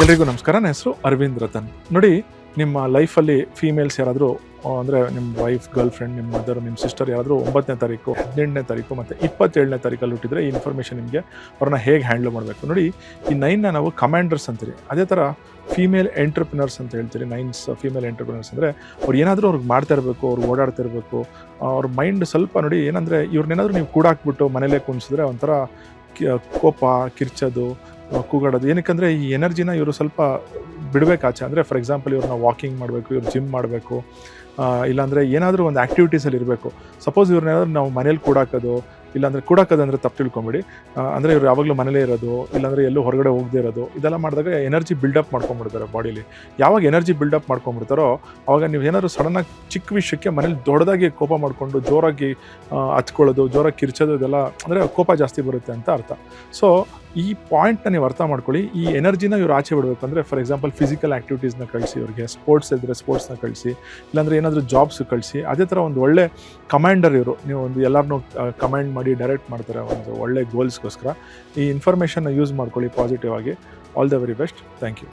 ಎಲ್ರಿಗೂ ನಮಸ್ಕಾರ. ನನ್ನ ಹೆಸರು ಅರವಿಂದ್ ರತನ್. ನೋಡಿ, ನಿಮ್ಮ ಲೈಫಲ್ಲಿ ಫೀಮೇಲ್ಸ್ ಯಾರಾದರೂ ಅಂದರೆ ನಿಮ್ಮ ವೈಫ್, ಗರ್ಲ್ ಫ್ರೆಂಡ್, ನಿಮ್ಮ ಮದರ್, ನಿಮ್ಮ ಸಿಸ್ಟರ್ ಯಾರಾದರೂ 9ನೇ ತಾರೀಕು, 18ನೇ ತಾರೀಕು ಮತ್ತು 27ನೇ ತಾರೀಕಲ್ಲಿ ಹುಟ್ಟಿದ್ರೆ ಈ ಇನ್ಫಾರ್ಮೇಷನ್ ನಿಮಗೆ ಅವ್ರನ್ನ ಹೇಗೆ ಹ್ಯಾಂಡಲ್ ಮಾಡಬೇಕು. ನೋಡಿ, ಈ 9ನ ನಾವು ಕಮಾಂಡರ್ಸ್ ಅಂತೀರಿ. ಅದೇ ಥರ ಫೀಮೇಲ್ ಎಂಟ್ರಪ್ರಿನರ್ಸ್ ಅಂತ ಹೇಳ್ತೀರಿ. 9ಸ್ ಫೀಮೇಲ್ ಎಂಟ್ರಪ್ರಿನರ್ಸ್ ಅಂದರೆ ಅವ್ರು ಏನಾದರೂ ಅವ್ರಿಗೆ ಮಾಡ್ತಾ ಇರಬೇಕು, ಅವ್ರು ಓಡಾಡ್ತಾ ಇರಬೇಕು. ಅವ್ರ ಮೈಂಡ್ ಸ್ವಲ್ಪ ನೋಡಿ ಏನಂದರೆ, ಇವ್ರನ್ನೇನಾದರೂ ನೀವು ಕೂಡಾಕ್ಬಿಟ್ಟು ಮನೇಲೇ ಕುಣಿಸಿದ್ರೆ ಒಂಥರ ಕೋಪ, ಕಿರ್ಚೋದು, ಕೂಗಾಡೋದು. ಏನಕ್ಕಂದರೆ ಈ ಎನರ್ಜಿನ ಇವರು ಸ್ವಲ್ಪ ಬಿಡಬೇಕು ಆಚೆ. ಅಂದರೆ ಫಾರ್ ಎಕ್ಸಾಂಪಲ್ ಇವ್ರನ್ನ ವಾಕಿಂಗ್ ಮಾಡಬೇಕು, ಇವ್ರು ಜಿಮ್ ಮಾಡಬೇಕು, ಇಲ್ಲಾಂದರೆ ಏನಾದರೂ ಒಂದು ಆ್ಯಕ್ಟಿವಿಟೀಸಲ್ಲಿ ಇರಬೇಕು. ಸಪೋಸ್ ಇವ್ರನ್ನೇನಾದ್ರೂ ನಾವು ಮನೇಲಿ ಕೂಡಾಕೋದು, ಇಲ್ಲಾಂದರೆ ಕೂಡಾಕೋದಂದರೆ ತಪ್ಪು ತಿಳ್ಕೊಂಬಿಡಿ. ಅಂದರೆ ಇವ್ರು ಯಾವಾಗಲೂ ಮನೇಲೇ ಇರೋದು, ಇಲ್ಲಾಂದರೆ ಎಲ್ಲೂ ಹೊರಗಡೆ ಹೋಗದೇ ಇರೋದು, ಇದೆಲ್ಲ ಮಾಡಿದಾಗ ಎನರ್ಜಿ ಬಿಲ್ಡಪ್ ಮಾಡ್ಕೊಂಬಿಡ್ತಾರೆ ಬಾಡೀಲಿ. ಯಾವಾಗ ಎನರ್ಜಿ ಬಿಲ್ಡಪ್ ಮಾಡ್ಕೊಂಬಿಡ್ತಾರೋ ಆವಾಗ ನೀವು ಏನಾದರೂ ಸಡನ್ನಾಗಿ ಚಿಕ್ಕ ವಿಷಯಕ್ಕೆ ಮನೇಲಿ ದೊಡ್ಡದಾಗಿ ಕೋಪ ಮಾಡಿಕೊಂಡು ಜೋರಾಗಿ ಹಚ್ಕೊಳ್ಳೋದು, ಜೋರಾಗಿ ಕಿರ್ಚೋದು, ಇದೆಲ್ಲ ಅಂದರೆ ಕೋಪ ಜಾಸ್ತಿ ಬರುತ್ತೆ ಅಂತ ಅರ್ಥ. ಸೊ ಈ ಪಾಯಿಂಟ್ನ ನೀವು ಅರ್ಥ ಮಾಡ್ಕೊಳ್ಳಿ. ಈ ಎನರ್ಜಿನ ಇವ್ರು ಆಚೆ ಬಿಡಬೇಕು ಅಂದರೆ ಫಾರ್ ಎಕ್ಸಾಂಪಲ್ ಫಿಸಿಕಲ್ ಆ್ಯಕ್ಟಿವಿಟೀಸ್ನ ಕಳಿಸಿ, ಇವ್ರಿಗೆ ಸ್ಪೋರ್ಟ್ಸ್ ಇದ್ದರೆ ಸ್ಪೋರ್ಟ್ಸ್ನ ಕಳಿಸಿ, ಇಲ್ಲಾಂದರೆ ಏನಾದರೂ ಜಾಬ್ಸ್ ಕಳಿಸಿ. ಅದೇ ಥರ ಒಂದು ಒಳ್ಳೆ ಕಮಾಂಡರ್ ಇವರು. ನೀವು ಒಂದು ಎಲ್ಲರನ್ನೂ ಕಮಾಂಡ್ ಮಾಡಿ ಡೈರೆಕ್ಟ್ ಮಾಡ್ತಾರೆ ಒಂದು ಒಳ್ಳೆ ಗೋಲ್ಸ್ಗೋಸ್ಕರ. ಈ ಇನ್ಫಾರ್ಮೇಷನ್ನ ಯೂಸ್ ಮಾಡ್ಕೊಳ್ಳಿ ಪಾಸಿಟಿವ್ ಆಗಿ. All the very best. Thank you.